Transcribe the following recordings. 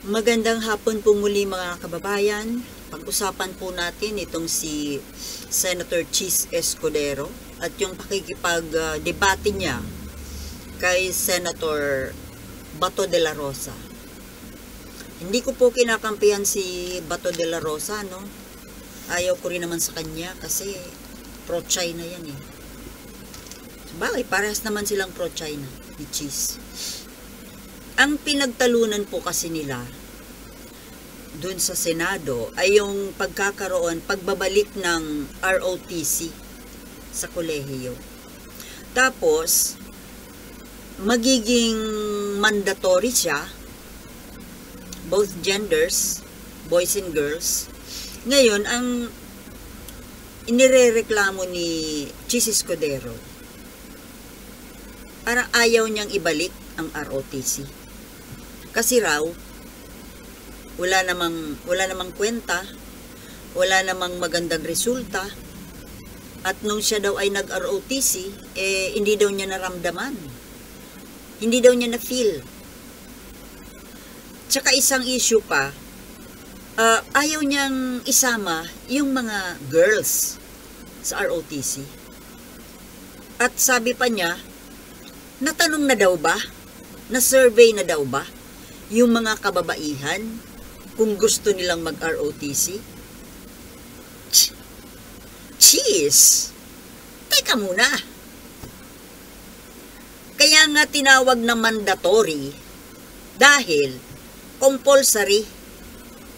Magandang hapon po muli mga kababayan. Pag-usapan po natin itong si Senator Chis Escudero at yung pakikipag-debate niya kay Senator Bato de la Rosa. Hindi ko po kinakampihan si Bato de la Rosa, no? Ayaw ko rin naman sa kanya kasi pro-China yan eh. Sabagay, parehas naman silang pro-China ni Chis. Ang pinagtalunan po kasi nila dun sa Senado ay yung pagbabalik ng ROTC sa kolehiyo. Tapos, magiging mandatory siya, both genders, boys and girls. Ngayon, ang inirereklamo ni Chis Escudero, parang ayaw niyang ibalik ang ROTC. Kasi raw, wala namang kwenta, wala namang magandang resulta, at nung siya daw ay nag-ROTC, hindi daw niya naramdaman. Hindi daw niya na-feel. Tsaka isang issue pa, ayaw niyang isama yung mga girls sa ROTC. At sabi pa niya, natanong na daw ba? Na-survey na daw ba yung mga kababaihan kung gusto nilang mag-ROTC? Cheese! Teka muna. Kaya nga tinawag na mandatory dahil compulsory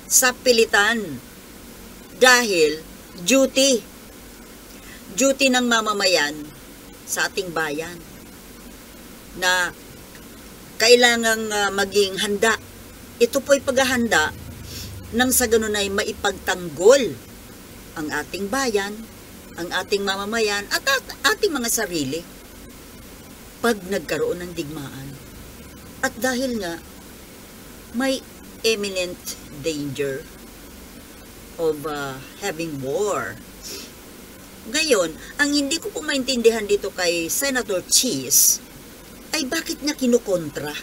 sa pilitan. Dahil duty ng mamamayan sa ating bayan na kailangang maging handa. Ito po'y paghahanda nang sa ganun ay maipagtanggol ang ating bayan, ang ating mamamayan, at ating mga sarili pag nagkaroon ng digmaan. At dahil nga may imminent danger of having war. Ngayon, ang hindi ko po maintindihan dito kay Senator Chis ay bakit niya kinukontra?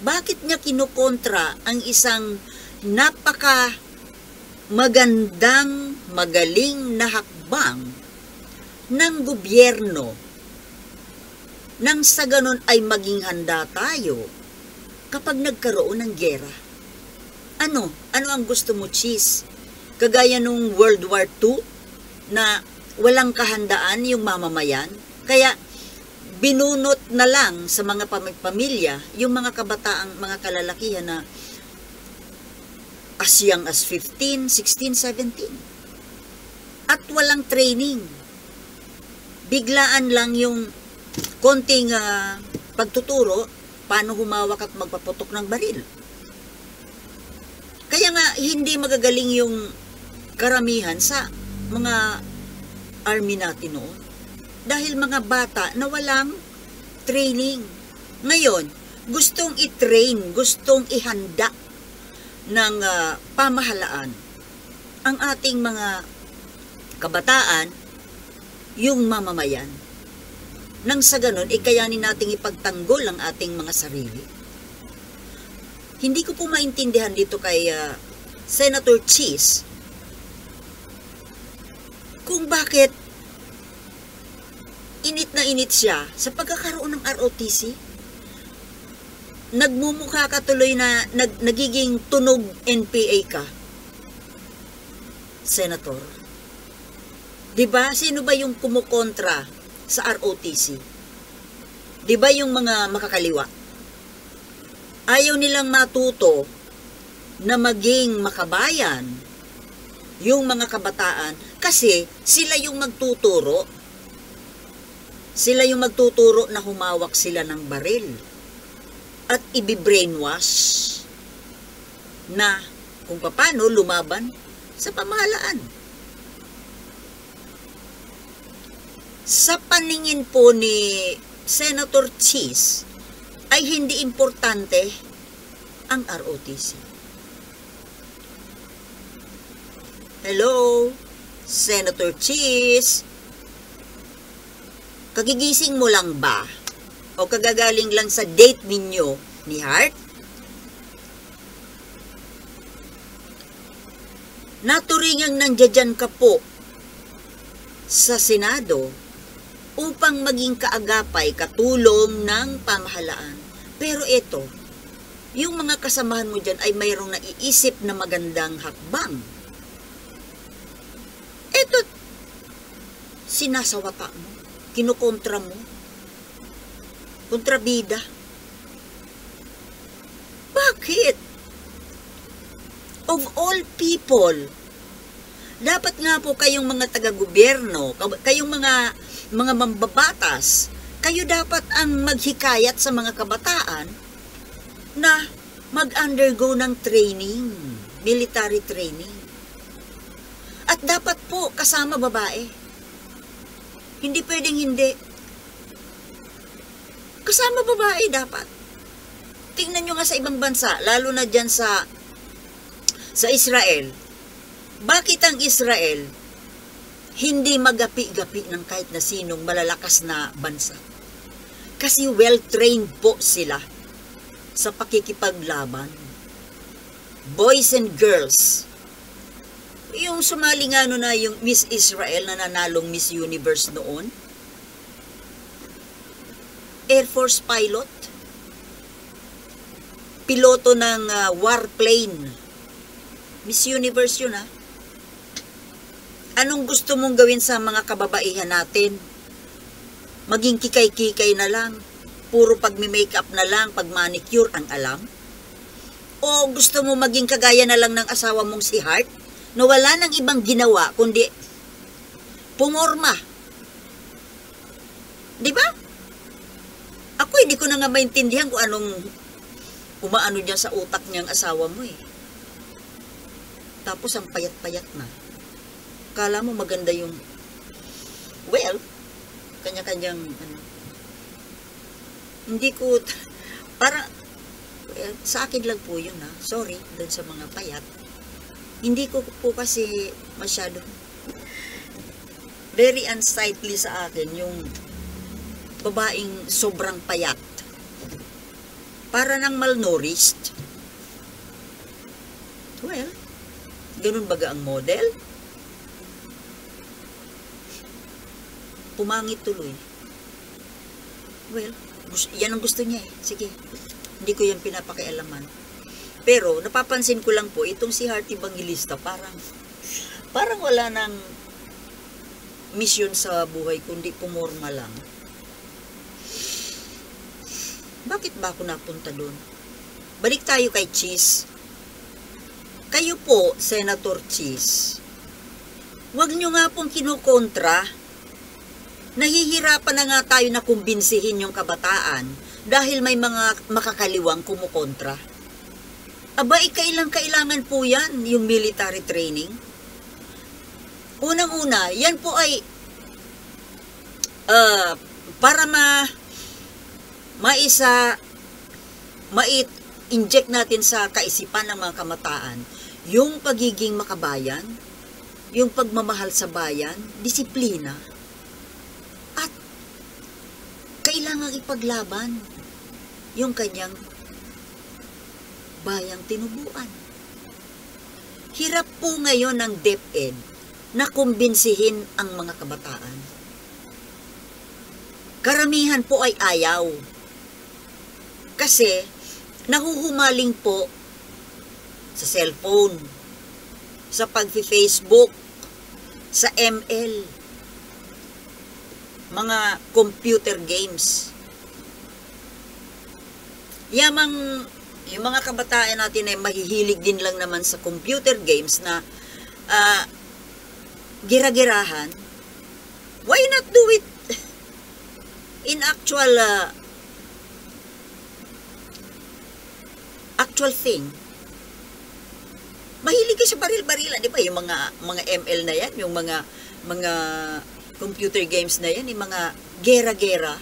Bakit niya kinukontra ang isang napaka magandang, magaling na hakbang ng gobyerno nang sa ganon ay maging handa tayo kapag nagkaroon ng giyera? Ano ang gusto mo, Chis? Kagaya nung World War II na walang kahandaan yung mamamayan? Kaya binunot na lang sa mga pamilya yung mga kabataang, mga kalalakihan na as young as 15, 16, 17. At walang training. Biglaan lang yung konting pagtuturo paano humawak at magpaputok ng baril. Kaya nga hindi magagaling yung karamihan sa mga army natin noon. Dahil mga bata na walang training. Ngayon, gustong i-train, gustong ihanda ng pamahalaan ang ating mga kabataan, yung mamamayan. Nang sa ganon, ikayanin nating ipagtanggol ang ating mga sarili. Hindi ko po maintindihan dito kay Senator Chis kung bakit init na init siya sa pagkakaroon ng ROTC. Nagmumukha ka tuloy na nagiging tunog NPA ka, Senator. Diba? Sino ba yung kumukontra sa ROTC? Diba yung mga makakaliwa? Ayaw nilang matuto na maging makabayan yung mga kabataan kasi sila yung magtuturo. Sila yung magtuturo na humawak sila ng baril at ibibrainwash na kung paano lumaban sa pamahalaan. Sa paningin po ni Senator Chis ay hindi importante ang ROTC. Hello, Senator Chis. Kagigising mo lang ba? O kagagaling lang sa date ninyo ni Hart? Naturingang nandiyan ka po sa Senado upang maging kaagapay, katulong ng pamahalaan. Pero ito, yung mga kasamahan mo dyan ay mayroong naiisip na magandang hakbang. Ito, sinasawata mo, kinukontra mo, kontrabida. Bakit? Of all people, dapat nga po kayong mga taga-gobyerno, kayong mga mambabatas, kayo dapat ang maghikayat sa mga kabataan na mag-undergo ng training, military training. At dapat po kasama babae. Hindi pwedeng hindi. Kasama babae dapat. Tingnan nyo nga sa ibang bansa, lalo na dyan sa Israel. Bakit ang Israel hindi magapi-gapi ng kahit na sinong malalakas na bansa? Kasi well-trained po sila sa pakikipaglaban. Boys and girls. Yung sumali nga na yung Miss Israel na nanalong Miss Universe noon. Air Force pilot. Piloto ng warplane. Miss Universe yun, ha? Anong gusto mong gawin sa mga kababaihan natin? Maging kikay-kikay na lang, puro pag-makeup na lang, pag-manicure ang alam? O gusto mo maging kagaya na lang ng asawa mong si Hart, na wala nang ibang ginawa, kundi pumorma? Di ba? Ako, hindi ko na nga maintindihan kung anong umaano dyan sa utak niyang asawa mo, eh. Tapos ang payat-payat na. Kala mo maganda yung, well, kanya-kanyang, hindi ko, para, sa akin lang po yun, ha. Sorry, dun sa mga payat. Hindi ko po kasi masyado, very unsightly sa akin yung babaeng sobrang payat. Para nang malnourished. Well, ganun baga ang model? Pumangit tuloy. Well, yan ang gusto niya, eh. Sige, hindi ko yan pinapakialaman. Pero, napapansin ko lang po, itong si Hart Evangelista, parang wala nang misyon sa buhay, kundi pumorma lang. Bakit ba ako napunta doon? Balik tayo kay Cheese. Kayo po, Senator Cheese, huwag nyo nga pong kinukontra. Nahihirapan na nga tayo na kumbinsihin yung kabataan dahil may mga makakaliwang kumukontra. Aba, kailangan po yan, yung military training. Unang-una, yan po ay para ma-inject natin sa kaisipan ng mga kamataan yung pagiging makabayan, yung pagmamahal sa bayan, disiplina, at kailangang ipaglaban yung kanyang bayang tinubuan. Hirap po ngayon ng DepEd na kumbinsihin ang mga kabataan. Karamihan po ay ayaw. Kasi nahuhumaling po sa cellphone, sa pag-Facebook, sa ML, mga computer games. Yung mga kabataan natin ay mahihilig din lang naman sa computer games na gira-girahan. Why not do it in actual thing? Mahilig ka sa baril-barilan, di ba? Yung mga ML na yan, yung mga computer games na yan, yung mga gera-gera,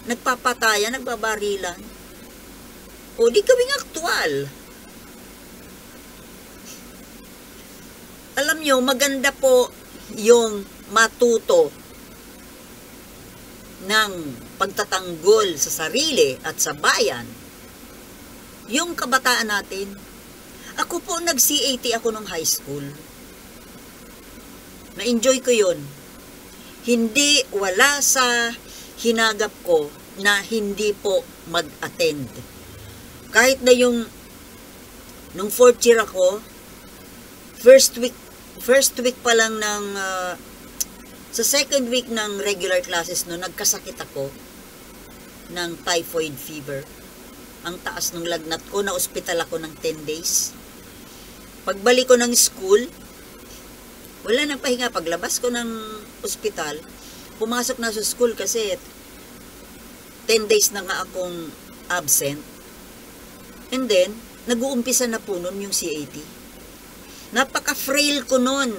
nagpapatayan, nagbabarilan. O di gawing aktual. Alam nyo, maganda po yung matuto ng pagtatanggol sa sarili at sa bayan, yung kabataan natin. Ako po, nag-CAT ako nung high school. Na-enjoy ko yun. Hindi, wala sa hinagap ko na hindi po mag-attend. Kahit na nung fourth year ako, first week pa lang ng, sa second week ng regular classes no, nagkasakit ako ng typhoid fever. Ang taas ng lagnat ko, na-ospital ako ng 10 days. Pagbalik ko ng school, wala nang pahinga. Paglabas ko ng ospital, pumasok na sa school kasi 10 days na nga akong absent. And then, nag-uumpisa na po nun yung CAT. Napaka-frail ko nun.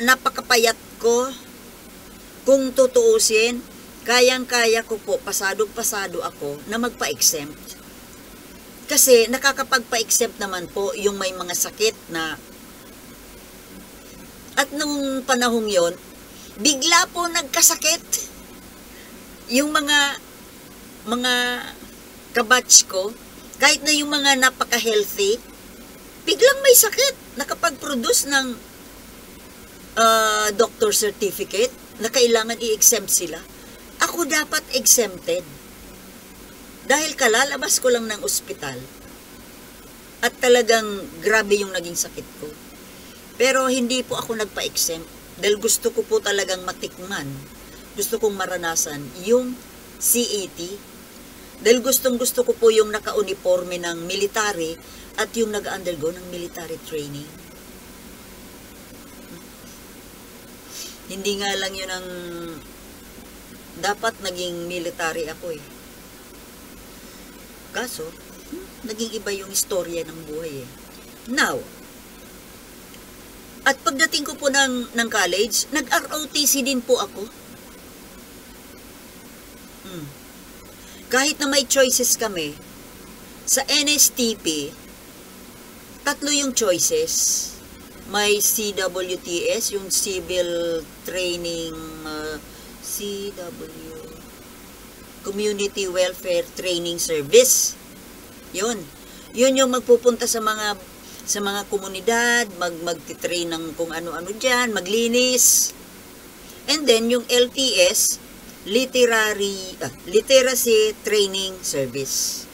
Napakapayat ko. Kung tutuusin, kayang-kaya ko po, pasadong-pasado ako na magpa-exempt. Kasi nakakapagpa-exempt naman po yung may mga sakit na. At nung panahong yon, bigla po nagkasakit. Yung mga kabatch ko, kahit na yung mga napaka-healthy, biglang may sakit. Nakapag-produce ng doctor certificate na kailangan i-exempt sila. Ako dapat exempted. Dahil kalalabas ko lang ng ospital. At talagang grabe yung naging sakit ko. Pero hindi po ako nagpa-exempt. Dahil gusto ko po talagang matikman. Gusto kong maranasan yung CAT. Dahil gustong-gusto ko po yung naka-uniforme ng military at yung nag-undergo ng military training. Hindi nga lang yun ang dapat naging military ako eh. Kaso, naging iba yung istorya ng buhay eh. Now, at pagdating ko po ng college, nag-ROTC din po ako. Kahit na may choices kami, sa NSTP, 3 yung choices. May CWTS, yung Civil Training, Community Welfare Training Service. Yun yung magpupunta sa mga komunidad, magtitrain ng kung ano-ano diyan, maglinis. And then yung LTS, Literacy Training Service.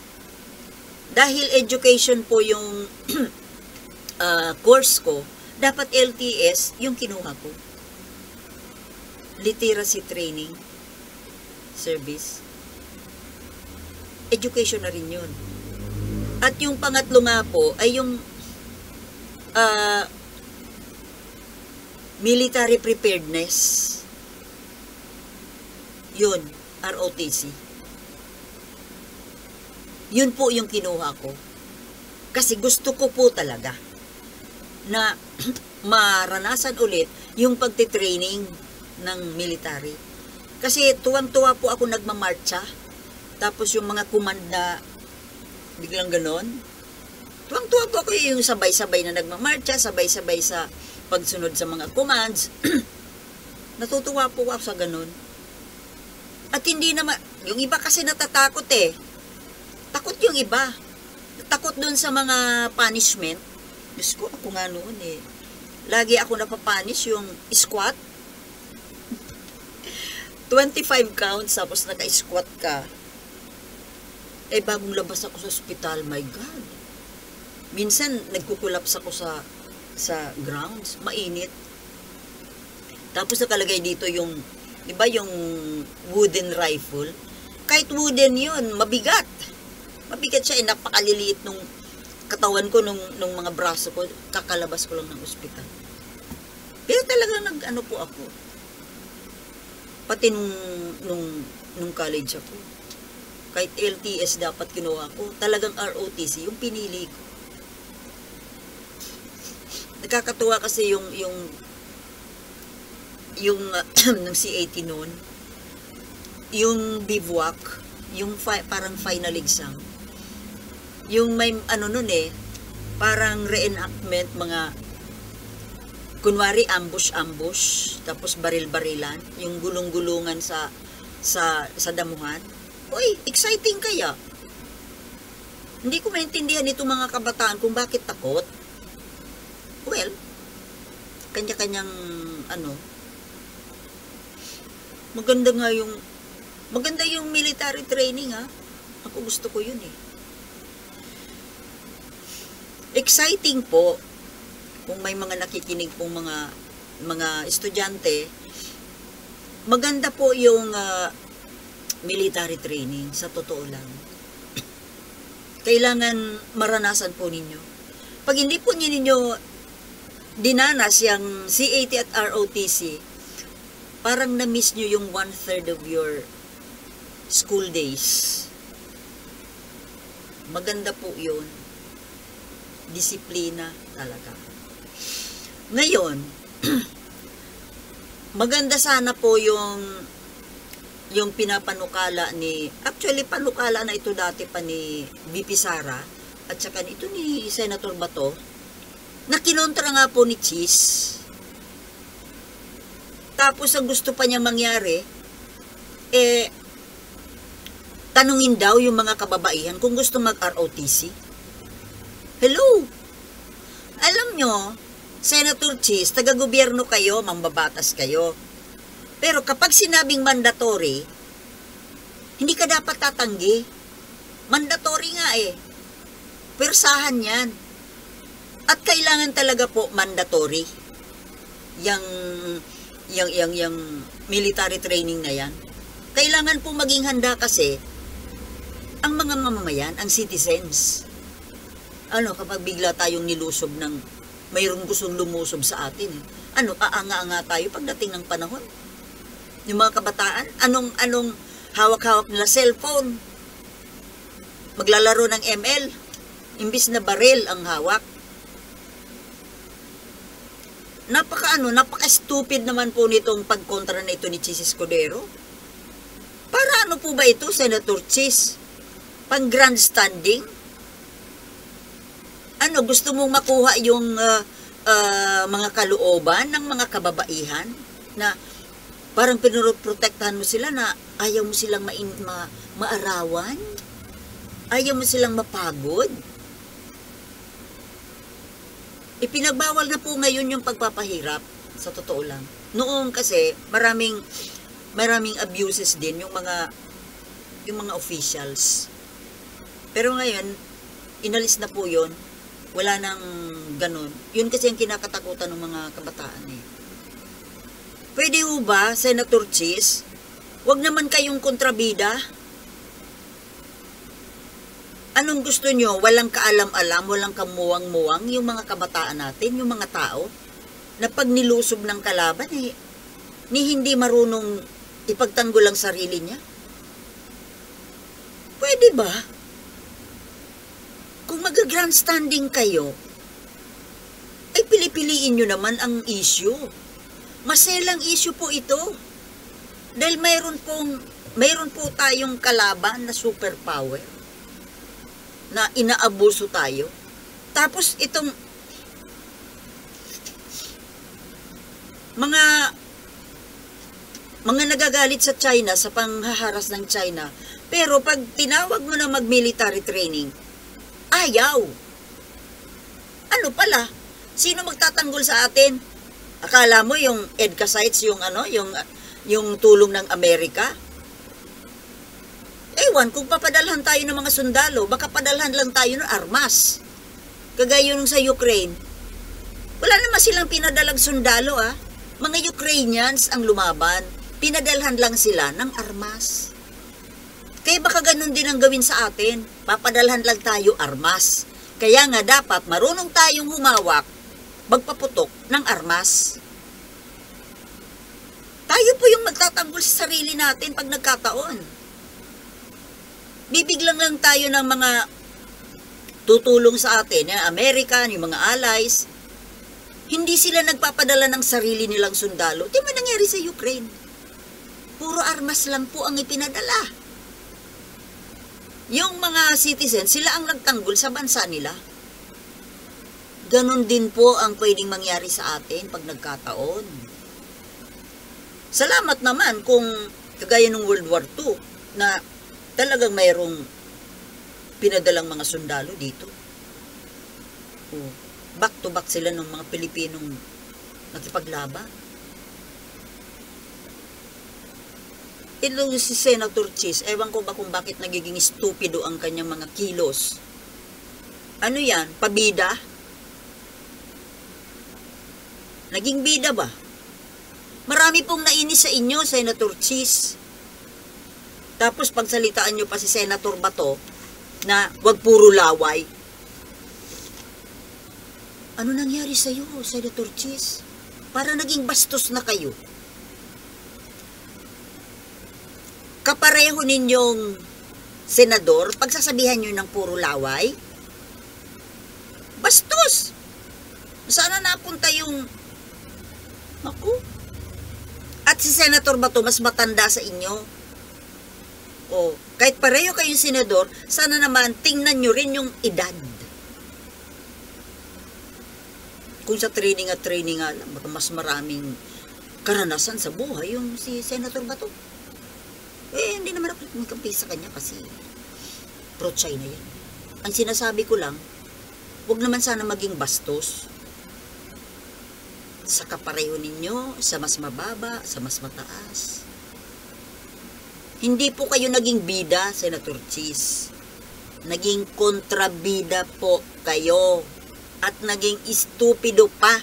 Dahil education po yung course ko, dapat LTS yung kinuha ko. Literacy Training Service. Education na rin yun. At yung pangatlo nga po ay yung military preparedness. Yun, ROTC. Yun po yung kinuha ko. Kasi gusto ko po talaga na maranasan ulit yung pagtitraining ng military. Kasi tuwang-tuwa po ako nagmamarcha. Tapos yung mga command na biglang ganon. Tuwang-tuwa po ako yung sabay-sabay na nagmamarcha, sabay-sabay sa pagsunod sa mga commands. Natutuwa po ako sa ganon. At hindi naman, yung iba kasi natatakot eh. Takot yung iba. Takot dun sa mga punishment. Diyos ko, ako nga noon eh. Lagi ako napapanish yung squat. 25 counts, tapos naka-squat ka. Eh, bagong labas ako sa ospital, my God. Minsan, nagkukulaps ako sa grounds, mainit. Tapos nakalagay dito yung, di ba yung wooden rifle? Kahit wooden yun, mabigat. Mabigat siya, napakaliliit nung katawan ko, nung mga braso ko, kakalabas ko lang ng ospital. Pero talagang nag-ano po ako. Pati nung college ako. Kahit LTS dapat kinuha ko, talagang ROTC, yung pinili ko. Nakakatuwa kasi yung ng CAT noon, yung bivouac, yung parang final exam. Yung may ano nun eh, parang reenactment, mga kunwari ambush, tapos baril-barilan, yung gulong-gulungan sa sa damuhan. Uy, exciting kaya. Hindi ko maintindihan itong mga kabataan kung bakit takot. Well, kanya-kanyang maganda yung military training ha. Ako gusto ko yun eh. Exciting po kung may mga nakikinig pong mga estudyante. Maganda po yung military training, sa totoo lang. Kailangan maranasan po ninyo. Pag hindi po ninyo dinanas yung CAT at ROTC, parang na-miss nyo yung 1/3 of your school days. Maganda po yun. Disiplina talaga. Ngayon, maganda sana po yung pinapanukala actually panukala na ito dati pa ni VP Sara at saka ito ni Senator Bato, na kinontra nga po ni Cheese. Tapos ang gusto pa niya mangyari, tanungin daw yung mga kababaihan kung gusto mag-ROTC. Hello? Alam nyo, Senator Cheese, taga-gobyerno kayo, mambabatas kayo. Pero kapag sinabing mandatory, hindi ka dapat tatanggi. Mandatory nga eh. Persahan yan. At kailangan talaga po mandatory. Yang military training na yan. Kailangan po maging handa kasi ang mga mamamayan, ang citizens. Kapag bigla tayong nilusob ng mayroong gustong lumusob sa atin eh. Aanga-anga tayo pagdating ng panahon. Yung mga kabataan, anong hawak-hawak nila cellphone. Maglalaro ng ML. Imbis na baril ang hawak. Napaka-stupid naman po nitong pagkontra na ito ni Cheese Escudero. Para ano po ba ito, Senator Cheese? Pang grandstanding? Gusto mong makuha yung mga kalooban ng mga kababaihan na parang pinoroprotektahan mo sila na ayaw mo silang maarawan? Ayaw mo silang mapagod? Ipinagbawal na po ngayon yung pagpapahirap, sa totoo lang. Noong kasi maraming abuses din yung mga officials. Pero ngayon, inalis na po yun. Wala nang ganun. Yun kasi ang kinakatakutan ng mga kabataan eh. Pwede ho ba, Senator Cheese, wag naman kayong kontrabida? Anong gusto nyo? Walang kaalam-alam, walang kamuwang-muwang yung mga kabataan natin, yung mga tao, na pag nilusob ng kalaban eh, ni hindi marunong ipagtanggol ang sarili niya? Pwede ba? Kung mag-grandstanding kayo, ay pili-piliin nyo naman ang issue. Maselang issue po ito. Dahil mayroon po tayong kalaban na superpower na inaabuso tayo. Tapos itong mga nagagalit sa China, sa panghaharas ng China, pero pag tinawag mo na mag-military training, ayaw. Ano pala? Sino magtatanggol sa atin? Akala mo yung EDCA sites, yung tulong ng Amerika? Ewan, kung papadalhan tayo ng mga sundalo, baka padalhan lang tayo ng armas. Kagaya nung sa Ukraine. Wala naman silang pinadalang sundalo ah. Mga Ukrainians ang lumaban. Pinadalhan lang sila ng armas. Kaya baka ganun din ang gawin sa atin. Papadalhan lang tayo armas. Kaya nga dapat marunong tayong humawak, magpaputok ng armas. Tayo po yung magtatanggol sa sarili natin pag nagkataon. Bibiglang lang tayo ng mga tutulong sa atin, yung American, yung mga allies. Hindi sila nagpapadala ng sarili nilang sundalo. Di ba nangyari sa Ukraine? Puro armas lang po ang ipinadala. Yung mga citizens, sila ang nagtanggol sa bansa nila. Ganon din po ang pwedeng mangyari sa atin pag nagkataon. Salamat naman kung Kagaya ng World War II na talagang mayroong pinadalang mga sundalo dito. Back to back sila ng mga Pilipinong nakipaglaban. Ito si Senator Cheese, ewan ko ba kung bakit nagiging stupido ang kanyang mga kilos. Ano yan? Pabida? Naging bida ba? Marami pong nainis sa inyo, Senator Cheese. Tapos pagsalitaan nyo pa si Senator Bato na wag puro laway. Ano nangyari sa iyo, Senator Cheese? Para naging bastos na kayo. Kapareho ninyong senador, pagsasabihan nyo ng puro laway, bastos! Sana napunta yung... Ako? At si Senator Bato, mas matanda sa inyo. O, kahit pareho kayong senador, sana naman tingnan nyo rin yung edad. Kung sa training nga lang, mas maraming karanasan sa buhay yung si Senator Bato. Hindi naman ako magkampi sa kanya kasi pro-China yan. Ang sinasabi ko lang, huwag naman sana maging bastos sa kapareho ninyo, sa mas mababa, sa mas mataas. Hindi po kayo naging bida, Senator Cheese. Naging kontrabida po kayo. At naging estupido pa.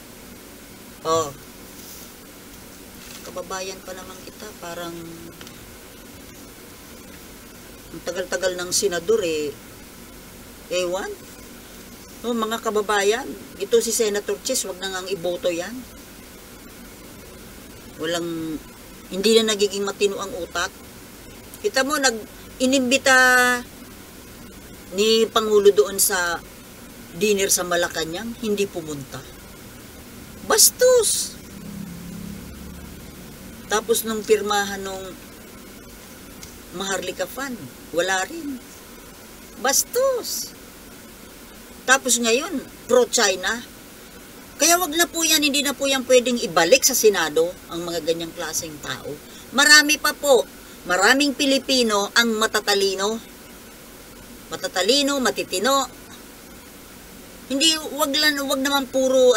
Kababayan pa naman kita, parang ang tagal-tagal ng senador ewan. Mga kababayan, ito si Senator Cheese, wag na ngang iboto yan. Hindi na nagiging matino ang utak. Kita mo, inimbita ni Pangulo doon sa dinner sa Malacanang, hindi pumunta. Bastos! Tapos nung pirmahan nung Maharlika Fund, wala rin. Bastos! Tapos ngayon, pro-China. Kaya wag na po yan, hindi na po yan pwedeng ibalik sa Senado ang mga ganyang klaseng tao. Marami pa po, maraming Pilipino ang matatalino. Matatalino, matitino. Hindi, wag naman puro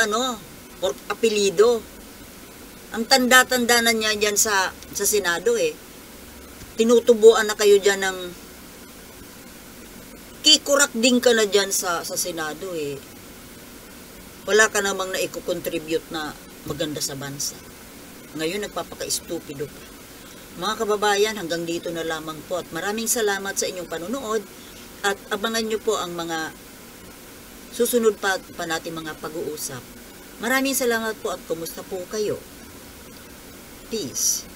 apelido. Ang tanda-tanda na niya dyan sa Senado Tinutubuan na kayo dyan ng kikurak din ka na dyan sa Senado Wala ka namang naiko-contribute na maganda sa bansa. Ngayon nagpapaka-stupido pa. Mga kababayan, hanggang dito na lamang po at maraming salamat sa inyong panunood at abangan nyo po ang mga susunod pa natin mga pag-uusap. Maraming salamat po at kumusta po kayo? Peace.